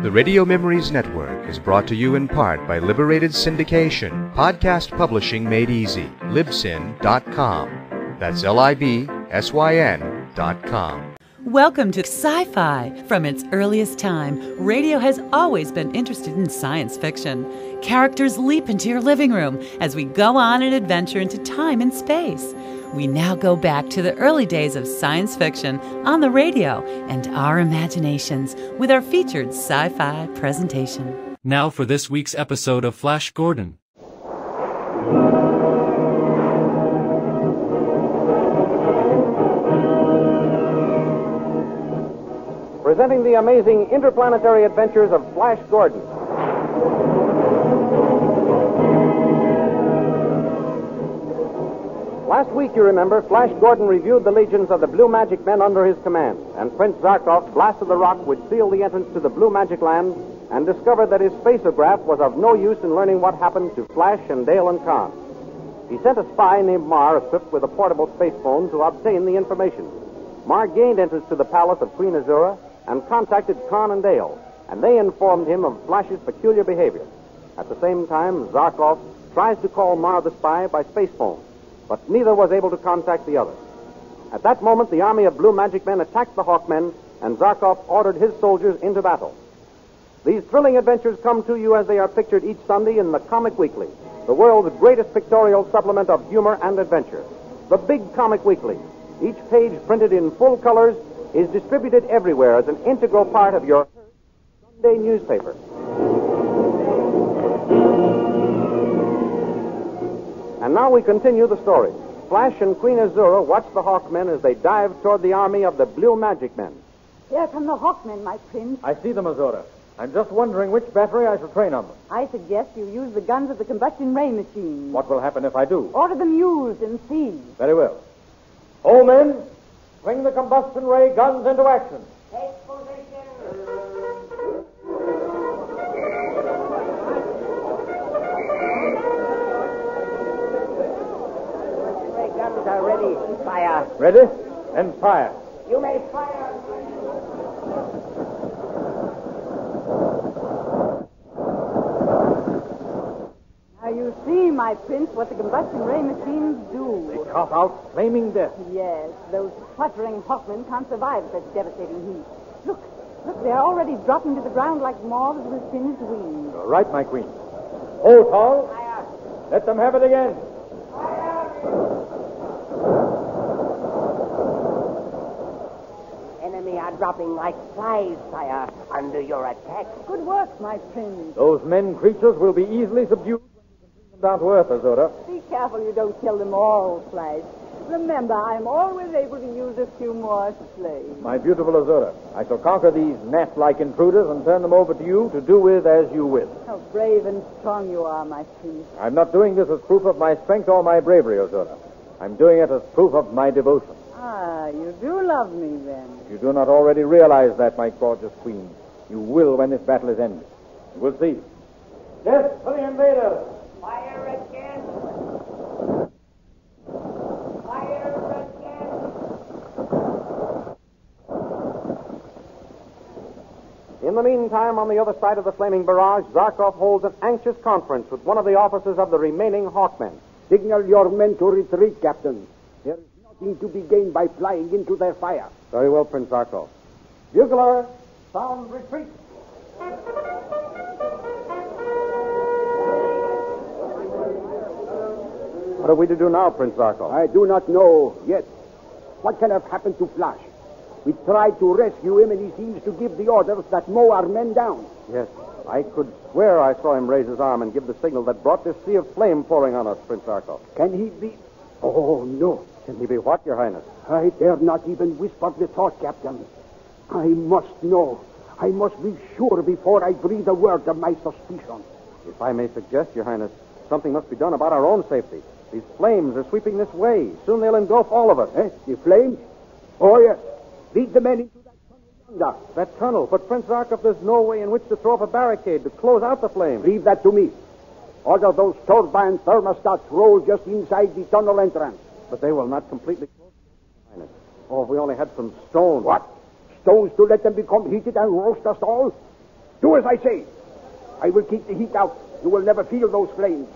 The Radio Memories Network is brought to you in part by Liberated Syndication, podcast publishing made easy, libsyn.com. That's LIBSYN.com. Welcome to Sci-Fi. From its earliest time, radio has always been interested in science fiction. Characters leap into your living room as we go on an adventure into time and space. We now go back to the early days of science fiction on the radio and our imaginations with our featured sci-fi presentation. Now for this week's episode of Flash Gordon. Presenting the amazing interplanetary adventures of Flash Gordon. Last week, you remember, Flash Gordon reviewed the legions of the Blue Magic Men under his command, and Prince Zarkov blasted the rock which sealed the entrance to the Blue Magic Land and discovered that his spacograph was of no use in learning what happened to Flash and Dale and Khan. He sent a spy named Mar, equipped with a portable space phone, to obtain the information. Mar gained entrance to the palace of Queen Azura and contacted Khan and Dale, and they informed him of Flash's peculiar behavior. At the same time, Zarkov tries to call Mar the spy by space phone, but neither was able to contact the other. At that moment, the army of Blue Magic Men attacked the Hawkmen, and Zarkov ordered his soldiers into battle. These thrilling adventures come to you as they are pictured each Sunday in the Comic Weekly, the world's greatest pictorial supplement of humor and adventure. The Big Comic Weekly, each page printed in full colors, is distributed everywhere as an integral part of your Sunday newspaper. And now we continue the story. Flash and Queen Azura watch the Hawkmen as they dive toward the army of the Blue Magic Men. Here come the Hawkmen, my prince. I see them, Azura. I'm just wondering which battery I shall train on them. I suggest you use the guns of the combustion ray machine. What will happen if I do? Order them used and see. Very well. All men, bring the combustion ray guns into action. Take position. Ray guns are ready. Fire. Ready? Then fire. You may fire. Now you see, my prince, what the combustion ray machines do. They cough out flaming death. Yes, those fluttering Hawkmen can't survive such devastating heat. Look, they're already dropping to the ground like moths with singed wings. You're right, my queen. Hold, Tall. Fire. Let them have it again. Enemy are dropping like flies, sire, under your attack. Good work, my prince. Those men creatures will be easily subdued when we can bring them down to earth, Azura. Be careful you don't kill them all, Flash. Remember, I'm always able to use a few more slaves. My beautiful Azura, I shall conquer these gnat-like intruders and turn them over to you to do with as you will. How brave and strong you are, my prince. I'm not doing this as proof of my strength or my bravery, Azura. I'm doing it as proof of my devotion. Ah, you do love me, then. If you do not already realize that, my gorgeous queen, you will when this battle is ended. You will see. Death for the invaders! Fire again. Fire again. In the meantime, on the other side of the flaming barrage, Zarkov holds an anxious conference with one of the officers of the remaining Hawkmen. Signal your men to retreat, Captain. There is nothing to be gained by flying into their fire. Very well, Prince Zarkov. Bugler, sound retreat. What are we to do now, Prince Zarkov? I do not know yet. What can have happened to Flash? We tried to rescue him, and he seems to give the orders that mow our men down. Yes, I could swear I saw him raise his arm and give the signal that brought this sea of flame pouring on us, Prince Zarkov. Can he be... Oh, no. Can he be what, Your Highness? I dare not even whisper the thought, Captain. I must know. I must be sure before I breathe a word of my suspicion. If I may suggest, Your Highness, something must be done about our own safety. These flames are sweeping this way. Soon they'll engulf all of us. The flames? Oh, yes. Lead the men into that tunnel yonder. That tunnel? But, Prince Zarkov, there's no way in which to throw up a barricade to close out the flames. Leave that to me. Order those turbine thermostats roll just inside the tunnel entrance. But they will not completely close, Your Highness. Oh, if we only had some stone. What? Stones to let them become heated and roast us all? Do as I say. I will keep the heat out. You will never feel those flames.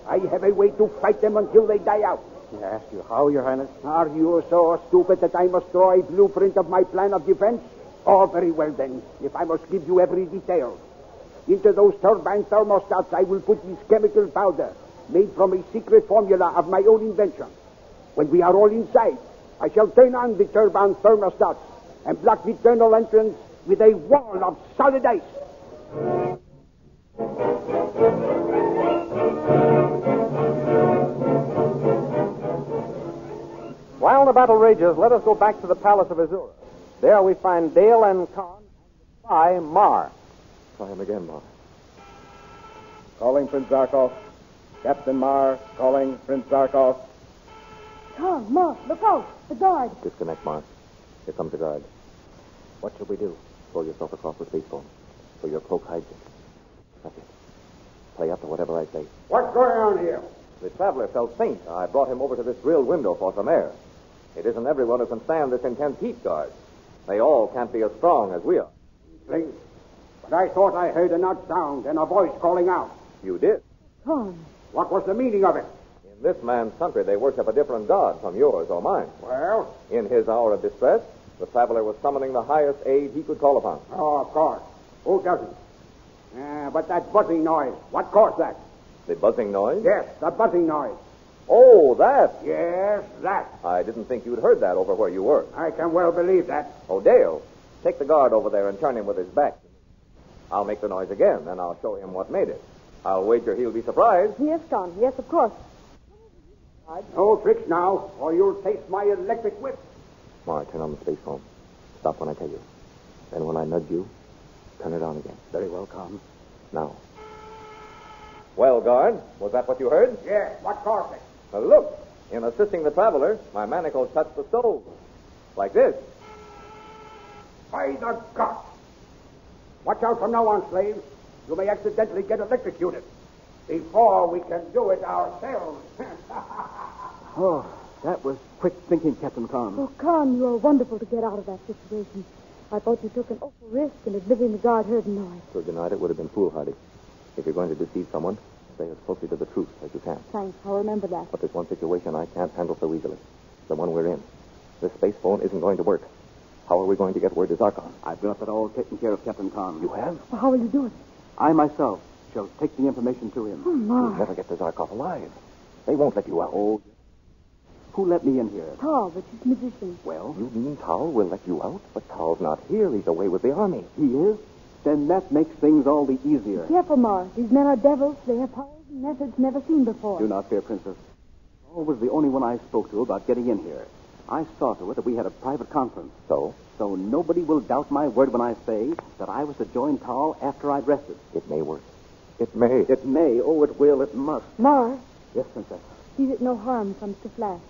I have a way to fight them until they die out. May I ask you how, Your Highness? Are you so stupid that I must draw a blueprint of my plan of defense? Oh, very well then, if I must give you every detail. Into those turbine thermostats I will put this chemical powder, made from a secret formula of my own invention. When we are all inside, I shall turn on the turbine thermostats and block the tunnel entrance with a wall of solid ice. While the battle rages, let us go back to the palace of Azura. There we find Dale and Khan and the spy, Mar. Try him again, Mar. Calling Prince Zarkov. Captain Mar, calling Prince Zarkov. Tom, Mark, look out. The guard. Disconnect, Mar. Here comes the guard. What should we do? Throw yourself across the space phone. So your cloak hides you. That's it. Play up to whatever I say. What's going on here? The traveler felt faint. I brought him over to this grilled window for some air. It isn't everyone who can stand this intense heat, guard. They all can't be as strong as we are. Please. But I thought I heard an odd sound and a voice calling out. You did. Tom. What was the meaning of it? In this man's country, they worship a different god from yours or mine. Well? In his hour of distress, the traveler was summoning the highest aid he could call upon. Oh, of course. Who doesn't? But that buzzing noise, what caused that? The buzzing noise? Yes, the buzzing noise. Oh, that. Yes, that. I didn't think you'd heard that over where you were. I can well believe that. Oh, Dale, take the guard over there and turn him with his back. I'll make the noise again, then I'll show him what made it. I'll wager he'll be surprised. Yes, Tom. Yes, of course. No tricks now, or you'll taste my electric whip. Mar, turn on the space phone. Stop when I tell you. Then when I nudge you, turn it on again. Very well, Tom. Now. Well, guard, was that what you heard? Yes, what caused it? Look, in assisting the traveler, my manacles touched the stove. Like this. By the God! Watch out from now on, slaves. You may accidentally get electrocuted before we can do it ourselves. Oh, that was quick thinking, Captain Khan. Oh, Khan, you are wonderful to get out of that situation. I thought you took an awful risk in admitting the guard heard a noise. To deny it would have been foolhardy. If you're going to deceive someone, stay as closely to the truth as you can. Thanks, I'll remember that. But there's one situation I can't handle so easily. The one we're in. This space phone isn't going to work. How are we going to get word to Zarkov? I've got that all taken care of, Captain Khan. You have? Well, how will you do it? I myself shall take the information to him. Oh, my. You'll never get to Zarkov alive. They won't let you out. Oh, who let me in here? Tal, the chief magician. Well, You mean Tal will let you out? But Tal's not here. He's away with the army. he is? Then that makes things all the easier. Careful, Mar. These men are devils. They have powers and methods never seen before. Do not fear, Princess. Paul was the only one I spoke to about getting in here. I saw to it that we had a private conference. So? So nobody will doubt my word when I say that I was to join Tal after I'd rested. It may work. It may. It may. Oh, it will. It must. Mar, Yes, Princess. see that no harm comes to Flash.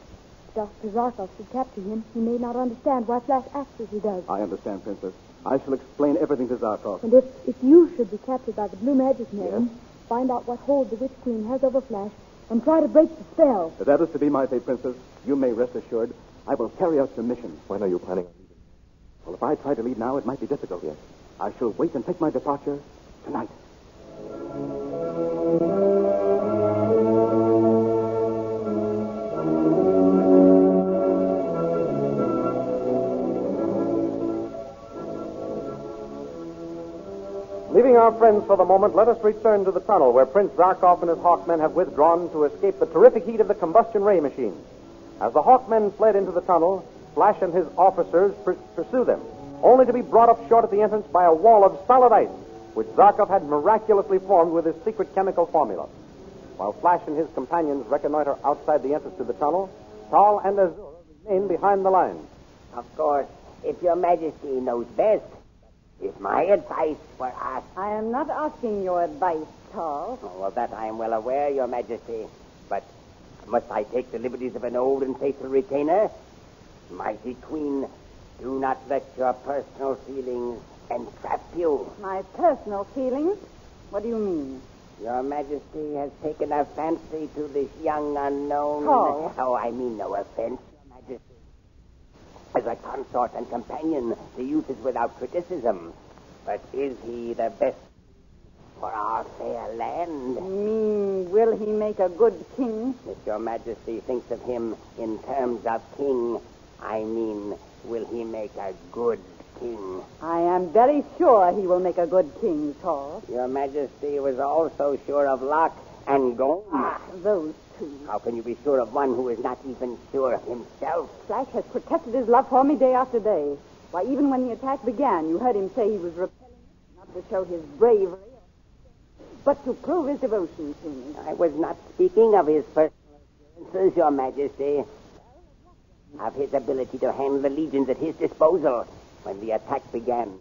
Dr. Zarkov should capture him. He may not understand why Flash acts as he does. I understand, Princess. I shall explain everything to Zarkov. And if you should be captured by the Blue Magic Men, find out what hold the Witch Queen has over Flash and try to break the spell. If that is to be my fate, Princess, you may rest assured I will carry out the mission. When are you planning on leaving? Well, if I try to leave now, it might be difficult. Yes. I shall wait and take my departure tonight. Leaving our friends for the moment, let us return to the tunnel where Prince Zarkov and his Hawkmen have withdrawn to escape the terrific heat of the combustion ray machine. As the Hawkmen fled into the tunnel, Flash and his officers pursue them, only to be brought up short at the entrance by a wall of solid ice, which Zarkov had miraculously formed with his secret chemical formula. While Flash and his companions reconnoiter outside the entrance to the tunnel, Tal and Azura remain behind the lines. Of course, if your majesty knows best, it's my advice for us. I am not asking your advice, Tal. Oh, well, that I am well aware, your majesty. But must I take the liberties of an old and faithful retainer? Mighty queen, do not let your personal feelings entrap you. My personal feelings? What do you mean? Your majesty has taken a fancy to this young unknown. Tal. Oh, I mean no offense, your majesty. As a consort and companion, the youth is without criticism. But is he the best for our fair land? Will he make a good king? If your majesty thinks of him in terms of king, I mean, will he make a good king? I am very sure he will make a good king, Tal. Your majesty was also sure of Locke and Gomes. Those two. How can you be sure of one who is not even sure of himself? Flash has protested his love for me day after day. Why, even when the attack began, you heard him say he was repelling it, not to show his bravery, but to prove his devotion to me. I was not speaking of his personal appearances, your majesty. Of his ability to handle the legions at his disposal. When the attack began,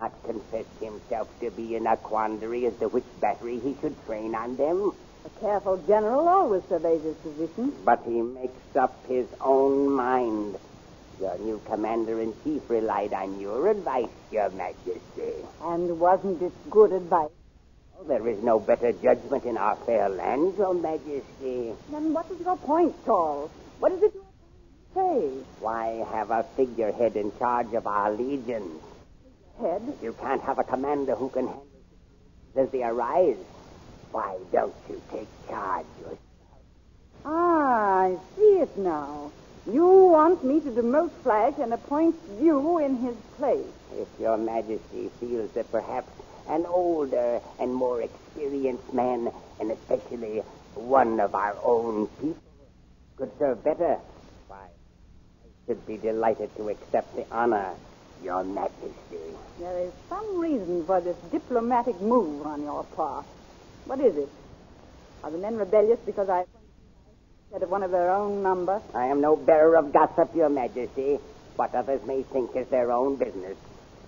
not confessed himself to be in a quandary as to which battery he should train on them. A careful general always surveys his position. But he makes up his own mind. Your new commander-in-chief relied on your advice, your majesty. And wasn't it good advice? Oh, there is no better judgment in our fair land, your majesty. Then what is your point, Tal? What is it you say? Why have a figurehead in charge of our legions? Head? You can't have a commander who can handle as they arise. Why don't you take charge yourself? I see it now. You want me to demote Flash and appoint you in his place. If your majesty feels that perhaps an older and more experienced man, and especially one of our own people, could serve better, why, I should be delighted to accept the honor, your majesty. There is some reason for this diplomatic move on your part. What is it? Are the men rebellious because I instead of one of their own number? I am no bearer of gossip, your majesty. What others may think is their own business.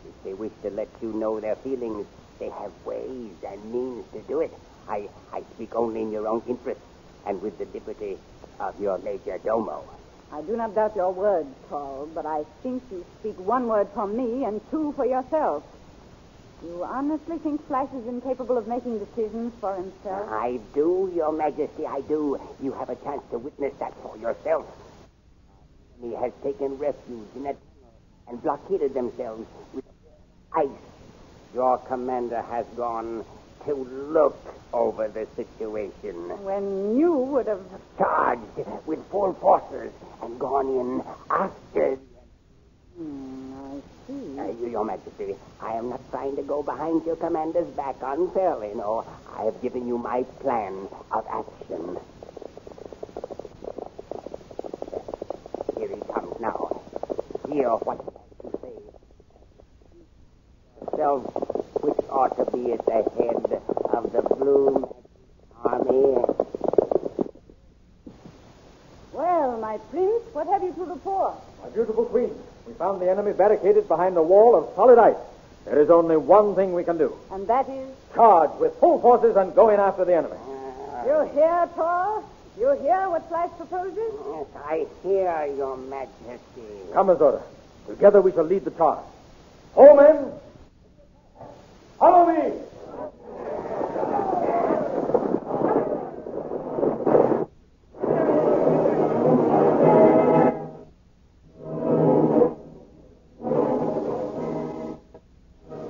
If they wish to let you know their feelings, they have ways and means to do it. I speak only in your own interest and with the liberty of your major domo. I do not doubt your word, Tal, but I think you speak one word for me and two for yourself. You honestly think Flash is incapable of making decisions for himself? I do, your majesty, I do. You have a chance to witness that for yourself. He has taken refuge in a tunnel and blockaded themselves with ice. Your commander has gone to look over the situation. When you would have charged with full forces and gone in after. I see. Your majesty, I am not trying to go behind your commander's back unfairly. No, I have given you my plan of action. Here he comes now. Hear what he has to say. Yourself, which ought to be at the head of the Blue Army. Well, my prince, what have you to report? My beautiful queen, we found the enemy barricaded behind a wall of solid ice. There is only one thing we can do. And that is? Charge with full forces and go in after the enemy. You hear, Tor? You hear what Flash proposes? Yes, I hear, your majesty. Come, Azora. Together we shall lead the charge. Ho, men! Follow me!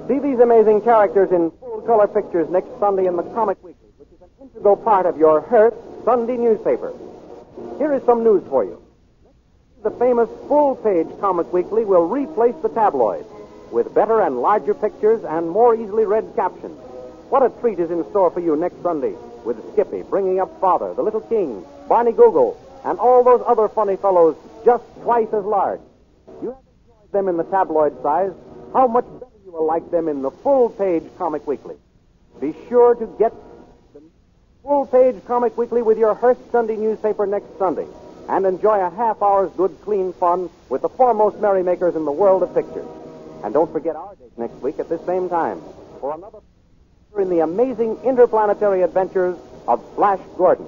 See these amazing characters in full-color pictures next Sunday in the Comic Weekly, which is an integral part of your Hearst Sunday newspaper. Here is some news for you. The famous full-page Comic Weekly will replace the tabloids with better and larger pictures and more easily read captions. What a treat is in store for you next Sunday with Skippy bringing up Father, the Little King, Barney Google, and all those other funny fellows just twice as large. You have enjoyed them in the tabloid size. How much better you will like them in the full-page Comic Weekly. Be sure to get the full-page Comic Weekly with your Hearst Sunday newspaper next Sunday and enjoy a half-hour's good, clean fun with the foremost merrymakers in the world of pictures. And don't forget our date next week at this same time for another in the amazing interplanetary adventures of Flash Gordon.